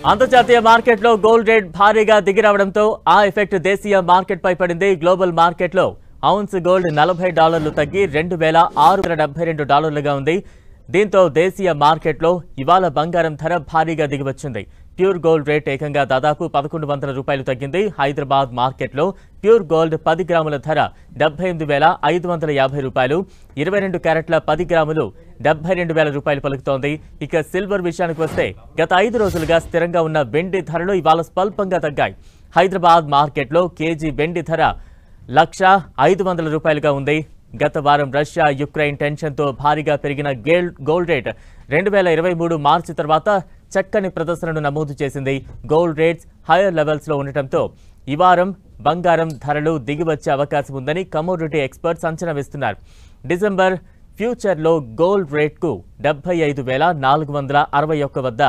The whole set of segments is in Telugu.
అంతర్జాతీయ మార్కెట్లో గోల్డ్ రేట్ భారీగా దిగిరావడంతో ఆ ఎఫెక్ట్ దేశీయ మార్కెట్ పై పడింది. గ్లోబల్ మార్కెట్లో ఔన్స్ గోల్డ్ $40 తగ్గి $2,672గా ఉంది. దీంతో దేశీయ మార్కెట్లో ఇవాళ బంగారం ధర భారీగా దిగివచ్చింది. ప్యూర్ గోల్డ్ రేట్ ఏకంగా దాదాపు $1,100 తగ్గింది. హైదరాబాద్ మార్కెట్లో ప్యూర్ గోల్డ్ 10 గ్రాముల ధర $78,550, 22 క్యారెట్ల 10 గ్రాములు $72,000 పలుకుతోంది. ఇక సిల్వర్ విషయానికి వస్తే గత 5 రోజులుగా స్థిరంగా ఉన్న వెండి ధరలు ఇవాళ స్వల్పంగా తగ్గాయి. హైదరాబాద్ మార్కెట్లో కేజీ వెండి ధర $1,500గా ఉంది. గత వారం రష్యా యుక్రెయిన్ టెన్షన్తో భారీగా పెరిగిన గోల్డ్ రేట్ 2023 మార్చి తర్వాత చక్కని ప్రదర్శనను నమోదు చేసింది. గోల్డ్ రేట్స్ హైయర్ లెవెల్స్లో ఉండటంతో ఈ వారం బంగారం ధరలు దిగివచ్చే అవకాశం ఉందని కమోడిటీ ఎక్స్పర్ట్స్ అంచనా వేస్తున్నారు. డిసెంబర్ ఫ్యూచర్లో గోల్డ్ రేట్కు 75,461 వద్ద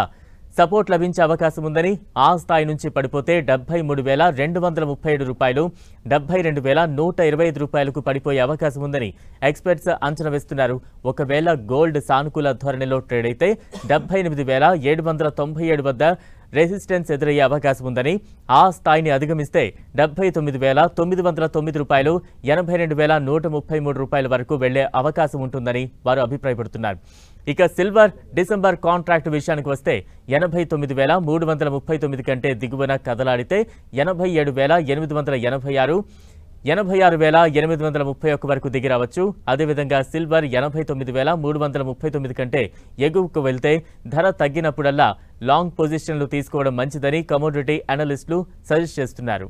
సపోర్ట్ లభించే అవకాశం ఉందని, ఆ స్థాయి నుంచి పడిపోతే $73,237, $72,125 పడిపోయే అవకాశం ఉందని ఎక్స్పర్ట్స్ అంచనా వేస్తున్నారు. ఒకవేళ గోల్డ్ సానుకూల ధోరణిలో ట్రేడ్ అయితే $78,797 వద్ద రెసిస్టెన్స్ ఎదురయ్యే అవకాశం ఉందని, ఆ స్థాయిని అధిగమిస్తే $79,909, $82,133 వరకు వెళ్లే అవకాశం ఉంటుందని వారు అభిప్రాయపడుతున్నారు. ఇక సిల్వర్ డిసెంబర్ కాంట్రాక్ట్ విషయానికి వస్తే 89,339 కంటే దిగువన కదలాడితే 87,886, 86,831 వరకు దిగిరావచ్చు. అదేవిధంగా సిల్వర్ 89,339 కంటే ఎగువకు వెళ్తే ధర తగ్గినప్పుడల్లా లాంగ్ పొజిషన్లు తీసుకోవడం మంచిదని కమోడిటీ అనలిస్టులు సజెస్ట్ చేస్తున్నారు.